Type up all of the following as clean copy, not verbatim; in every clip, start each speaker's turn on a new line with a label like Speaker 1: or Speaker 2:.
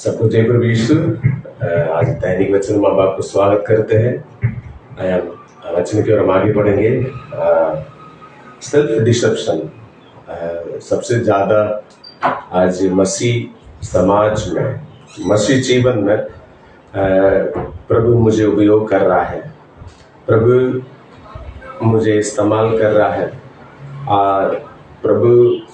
Speaker 1: सबको जय प्रभु यीशु। आज दैनिक वचन माँ बाप को स्वागत करते हैं। वचन की ओर हम आगे बढ़ेंगे। सेल्फ डिसेप्शन सबसे ज्यादा आज मसीह समाज में, मसीह जीवन में प्रभु मुझे उपयोग कर रहा है, प्रभु मुझे इस्तेमाल कर रहा है और प्रभु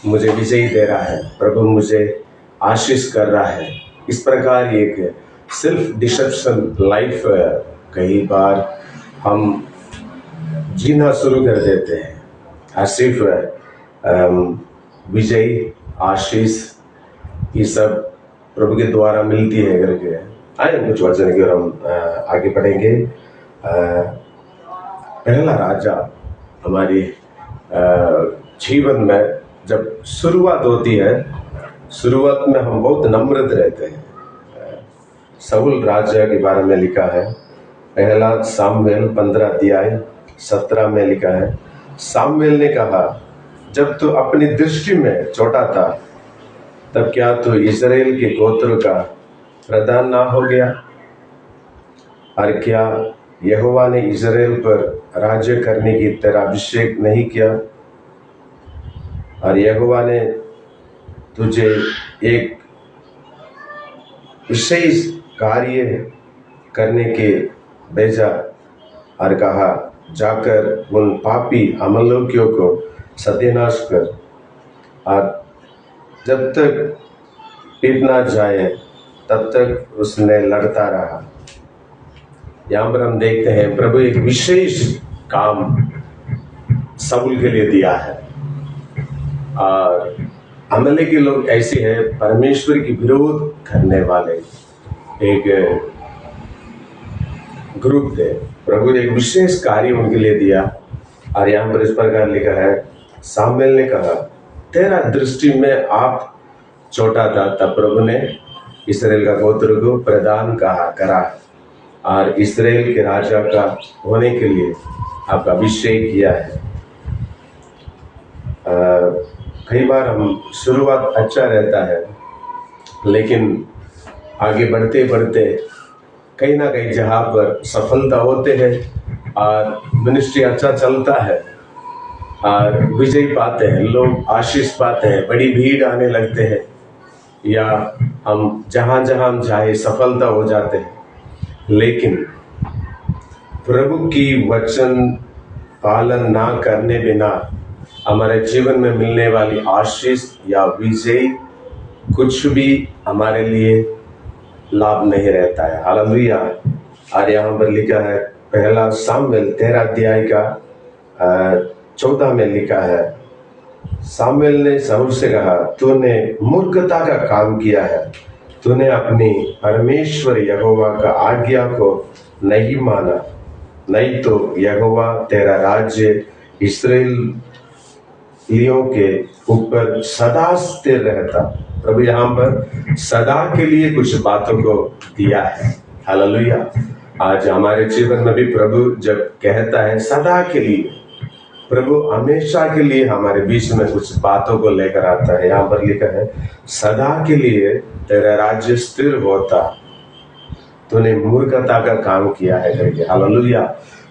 Speaker 1: मुझे विजय दे रहा है, प्रभु मुझे आशीष कर रहा है। इस प्रकार एक सेल्फ डिसेप्शन लाइफ कई बार हम जीना शुरू कर देते हैं। सिर्फ विजय आशीष ये सब प्रभु के द्वारा मिलती है करके आए कुछ वचन की ओर हम आगे बढ़ेंगे। पहला राजा हमारी जीवन में जब शुरुआत होती है, शुरुआत में हम बहुत नम्रत रहते हैं। शाऊल राजा के बारे में लिखा है, पहला सामुएल 15 अध्याय 17 में लिखा है, सामुएल ने कहा, जब तू अपनी दृष्टि में छोटा था तब क्या तू इस्राएल के गोत्र का प्रधान ना हो गया? और क्या यहोवा ने इस्राएल पर राज्य करने की तेरा अभिषेक नहीं किया? और यहोवा ने तुझे एक विशेष कार्य करने के भेजा और कहा, जाकर उन पापी अमलकियों को सत्यानाश कर। और जब तक पीट ना जाए तब तक उसने लड़ता रहा। यहाँ पर हम देखते हैं प्रभु एक विशेष काम शाऊल के लिए दिया है। और अमले के लोग ऐसे हैं, परमेश्वर की विरोध करने वाले एक ग्रुप थे। प्रभु ने एक विशेष कार्य उनके लिए दिया और यहाँ पर इस प्रकार लिखा है, सामुएल ने कहा, तेरा दृष्टि में आप छोटा था तब प्रभु ने इस्राएल का गोत्र को प्रधान करा और इस्राएल के राजा का होने के लिए आपका अभिषेक किया है। कई बार हम शुरुआत अच्छा रहता है, लेकिन आगे बढ़ते बढ़ते कहीं ना कहीं जहाँ पर सफलता होते हैं और मिनिस्ट्री अच्छा चलता है और विजय पाते हैं, लोग आशीष पाते हैं, बड़ी भीड़ आने लगते हैं, या हम जहाँ जहाँ हम चाहे सफलता हो जाते हैं, लेकिन प्रभु की वचन पालन ना करने बिना हमारे जीवन में मिलने वाली आशीष या विजय कुछ भी हमारे लिए लाभ नहीं रहता है। हालेलुया। और यहाँ पर लिखा है, पहला सामुएल 13 अध्याय का 14 में लिखा है, सामुएल ने शाऊल से कहा, तूने मूर्खता का काम किया है, तूने अपनी परमेश्वर यहोवा का आज्ञा को नहीं माना, नहीं तो यहोवा तेरा राज्य इस्राएलियों के ऊपर सदा स्थिर रहता। प्रभु यहाँ पर सदा के लिए कुछ बातों को दिया है। हालेलुया। आज हमारे जीवन में भी प्रभु जब कहता है सदा के लिए, प्रभु हमेशा के लिए हमारे बीच में कुछ बातों को लेकर आता है। यहाँ पर लिखा है, सदा के लिए तेरा राज्य स्थिर होता, तूने मूर्खता का काम किया है करके। हालेलुया।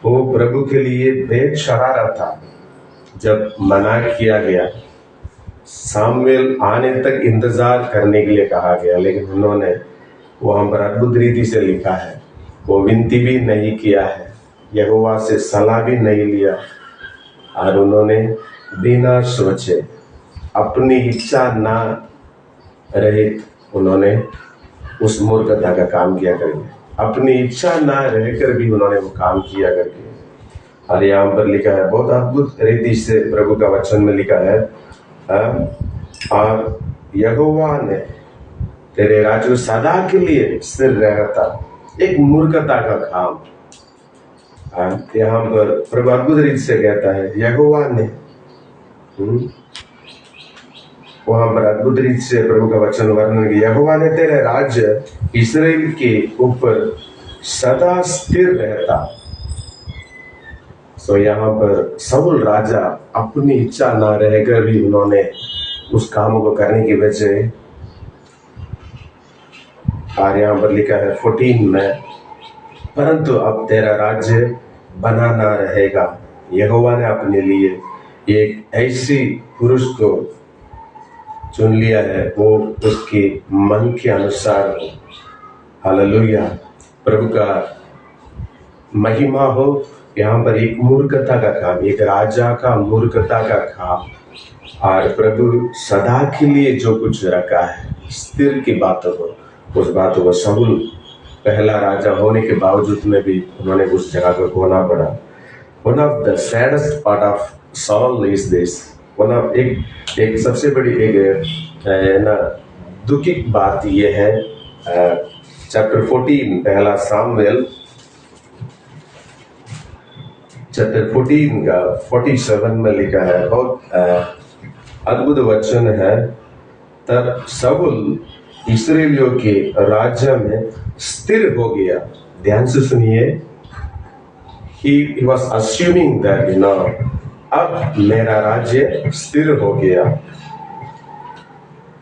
Speaker 1: वो प्रभु के लिए बेशरारत था। जब मना किया गया, सामुएल आने तक इंतजार करने के लिए कहा गया, लेकिन उन्होंने वहां पर अद्भुत रीति से लिखा है, वो विनती भी नहीं किया है, यहोवा से सलाह भी नहीं लिया, और उन्होंने बिना सोचे अपनी इच्छा ना रहित उन्होंने उस मूर्खता का काम किया करके, अपनी इच्छा ना रहकर भी उन्होंने वो काम किया करके। और यहाँ पर लिखा है, बहुत अद्भुत रीति से प्रभु का वचन में लिखा है, और यहोवा ने तेरे राज्य सदा के लिए स्थिर रहता। एक मूर्खता का काम यहाँ पर प्रभु अद्भुत रीति से कहता है, यहोवा ने वहां पर अद्भुत रीति से प्रभु का वचन वर्णन किया, यहोवा ने तेरे राज्य इस्राएल के ऊपर सदा स्थिर रहता। तो यहाँ पर शाऊल राजा अपनी इच्छा ना रहकर भी उन्होंने उस काम को करने की वजह और यहाँ पर लिखा है 14 में, परंतु अब तेरा राज्य बना ना रहेगा। यहोवा ने अपने लिए एक ऐसी पुरुष को चुन लिया है, वो उसके मन के अनुसार हो। हालेलुया, प्रभु का महिमा हो। यहाँ पर एक मूर्खता का काम, एक राजा का मूर्खता का काम, और प्रभु सदा के लिए जो कुछ रखा है स्थिर की बातों को, उस बातों को शाऊल पहला राजा होने के बावजूद में भी उन्होंने उस जगह को खोना पड़ा। One of the saddest part of Saul is this, एक सबसे बड़ी ना दुखी बात यह है, चैप्टर 14 पहला सामुएल चैप्टर 14 का 47 में लिखा है, बहुत अद्भुत वचन है। तब शाऊल इस्राएलियों के राज्य में स्थिर हो गया। ध्यान से सुनिए, he was assuming that अब मेरा राज्य स्थिर हो गया।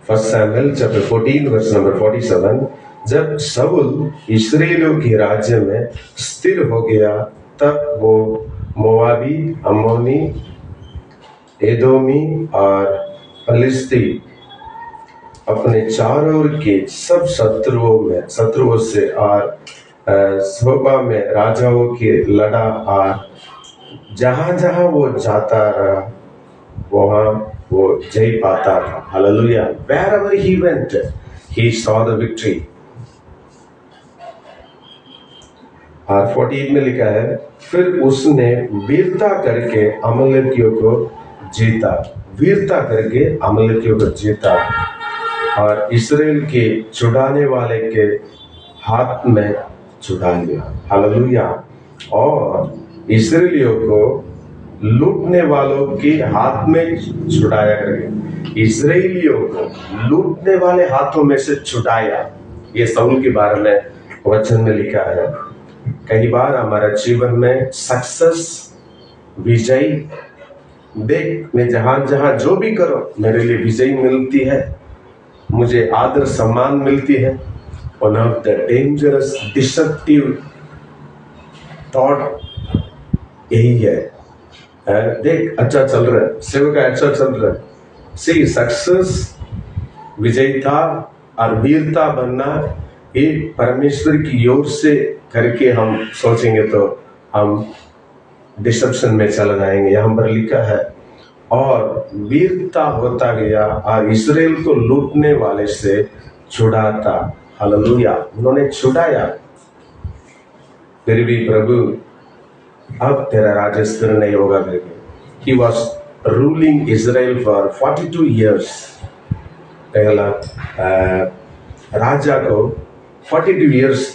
Speaker 1: First Samuel chapter 14 verse number 47, जब शाऊल इस्राएलियों के राज्य में स्थिर हो गया, तब वो मोआबी, अम्मोनी, एदोमी और फलिस्ती अपने चारों ओर के सब शत्रुओं से और सोबा में राजाओं के लड़ा, और जहां जहां वो जाता रहा वहां वो जय पाता था। Hallelujah, wherever he went he saw the victory। और 48 में लिखा है, फिर उसने वीरता करके अमलेकियों को जीता, वीरता करके अमलेकियों को जीता और इस्राएल के छुड़ाने वाले के हाथ में छुड़ा लिया। हालेलुया, और इस्राएलियों को लूटने वालों के हाथ में छुड़ाया करके, इस्राएलियों को लूटने वाले हाथों में से छुड़ाया। ये शाऊल के बारे में वचन में लिखा है। कई बार हमारा जीवन में सक्सेस, विजय, देख मैं जहां जहां जो भी करो मेरे लिए विजय मिलती है, मुझे आदर सम्मान मिलती है। One of the dangerous destructive thought यही है। देख अच्छा चल रहा है, सेवक अच्छा चल रहा है, सी सक्सेस, विजयता और वीरता बनना ये परमेश्वर की ओर से करके हम सोचेंगे तो हम डिसेप्शन में चले जाएंगे। यहाँ पर लिखा है, और वीरता होता गया और इस्राएल को लूटने वाले से छुड़ाता। हालेलुया, उन्होंने छुड़ाया। फिर भी प्रभु अब तेरा राज्य स्थिर नहीं होगा करके, he was ruling Israel for 42 years। पहला राजा को 42 years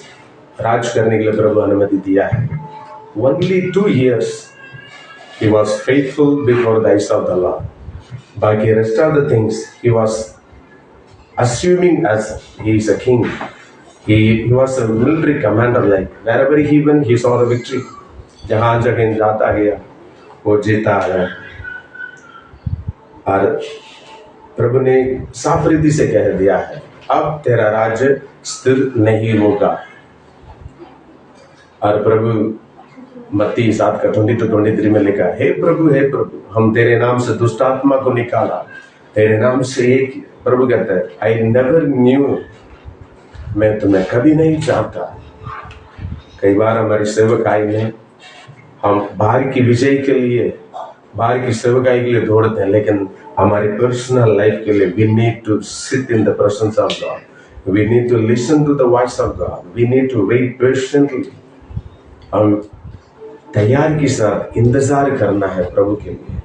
Speaker 1: राज करने के लिए प्रभु अनुमति दिया है। Only 2 years he was faithful before the eyes of the Lord। बाकी rest of the things he was assuming as he is a king। He was a military commander, like wherever he went he saw the victory। जहां जगह जाता गया वो जीता है। और प्रभु ने साफ रीति से कह दिया है, अब तेरा राज्य स्थिर नहीं होगा। और प्रभु मत्ती 7 का 20-23 में लिखा, हे प्रभु हम तेरे नाम से दुष्ट आत्मा को निकाला, तेरे नाम से एक। प्रभु कहता है, आई नेवर न्यू, मैं तुम्हें कभी नहीं चाहता। कई बार हमारी सेवकाई में हम बाहर की विजय के लिए, बाहर की सेवकाई के लिए दौड़ते हैं, लेकिन हमारी पर्सनल लाइफ के लिए we need to sit in the presence of God, we need to listen to the voice of God, we need to wait patiently. हम तैयार के साथ इंतजार करना है प्रभु के लिए,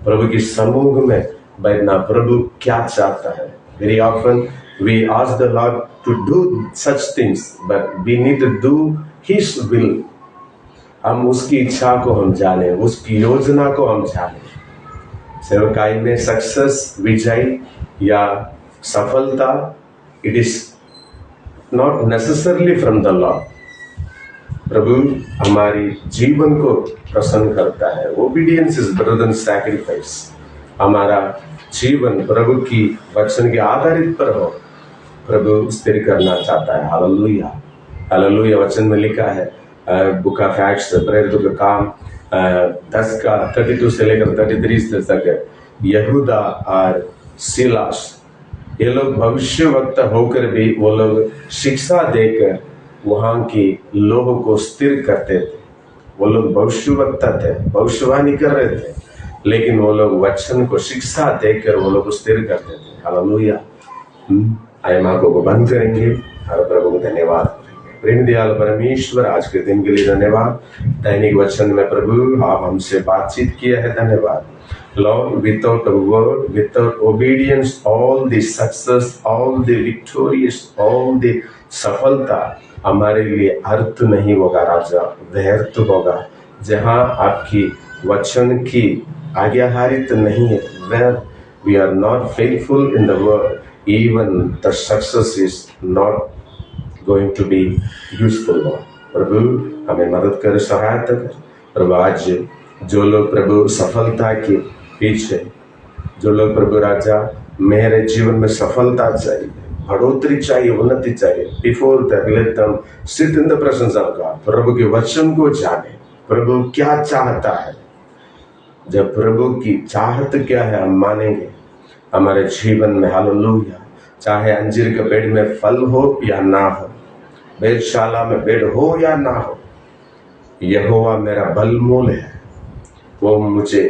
Speaker 1: प्रभु की समूह में बैठना। प्रभु क्या चाहता है? Very often we ask the lord to do such things, but we need to do his will. हम उसकी इच्छा को हम जाने, उसकी योजना को हम जाने। सेवकाई में सक्सेस, विजय या सफलता, it is not necessarily from the lord. प्रभु हमारी जीवन को प्रसन्न करता है। Obedience is better than sacrifice. हमारा जीवन प्रभु की वचन के आधारित पर हो, प्रभु स्थिर करना चाहता है। Hallelujah, hallelujah. वचन में लिखा है बुक ऑफ एक्ट्स प्रेरितों का काम 10 का 32 से लेकर 33 तक, यहूदा और सिलास ये लोग भविष्य वक्ता होकर भी वो लोग शिक्षा देकर वहां की लोगों को स्थिर करते थे। वो लोग भविष्य वक्ता थे, भविष्यवाणी कर रहे थे, लेकिन वो लोग वचन को शिक्षा देकर वो लोग स्थिर करते थे। हालेलुया। आइए आंखों को बंद करेंगे और प्रभु को धन्यवाद। प्रेम दयाल परमेश्वर, आज के दिन के लिए धन्यवाद। दैनिक वचन में प्रभु आप हमसे बातचीत किया है, धन्यवाद। Lord, without a word, without obedience, all the success, all the victorious, all the सफलता हमारे लिए अर्थ नहीं होगा राजा, व्यर्थ होगा। जहाँ आपकी वचन की आज्ञाकारिता नहीं है, where we are not faithful in the word, even the success is not going to be useful Lord। प्रभु हमें मदद कर, सहायता कर। प्रभु आज जो लोग प्रभु सफलता के पीछे, जो लोग प्रभु राजा मेरे जीवन में सफलता चाहिए, बढ़ोतरी चाहिए, उन्नति चाहिए, before that let them sit in the presence of God. प्रभु के वचन को जाने, प्रभु क्या चाहता है। जब प्रभु की चाहत क्या है हम मानेंगे हमारे जीवन में। हालेलुया। चाहे अंजीर के पेड़ में फल हो या ना हो, वेधशाला में पेड़ हो या ना हो, यहोवा मेरा बलमूल है। वो मुझे,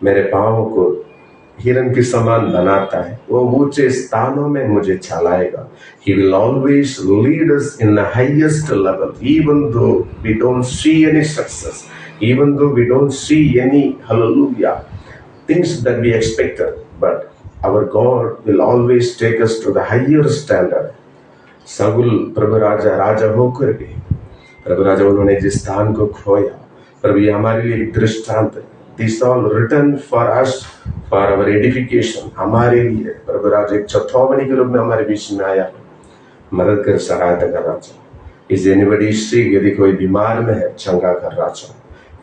Speaker 1: मेरे पाँव को हिरन के समान बनाता है, वो ऊंचे स्थानों में मुझे चलाएगा। He will always lead us in the highest level, even though we don't see any success, even though we don't see any hallelujah things that we expected, but our God will always take us to the higher standard। सगुल प्रभु राजा राजा होकर भी प्रभु राजा उन्होंने जिस स्थान को खोया, प्रभु ये हमारे लिए एक दृष्टांत है। This all written for us, for our edification, हमारे लिए प्रभु राजा एक चेतावनी के रूप में हमारे बीच में आया। मदद कर, सहायता कर राजा। Is anybody sick? यदि कोई बीमार में है, चंगा कर राजा।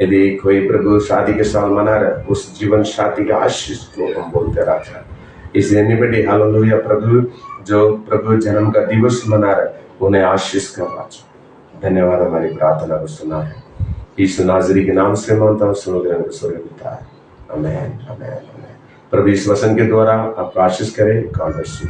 Speaker 1: यदि कोई प्रभु शादी के साल मना रहे, उस जीवन शादी का आशीष को हम बोलते राजा। Is anybody हालेलुया प्रभु जो प्रभु जन्म का दिवस मना रहे, उन्हें आशीष कर राजा। धन्यवाद, हमारी प्रार्थना को सुना है। यीशु नाज़री के नाम से मांगता हूँ, सुनो ग्रहण स्वर्ग पिता है। आमेन, आमेन, आमेन। प्रभु इस वचन के द्वारा आपको आशीष करे। God bless you.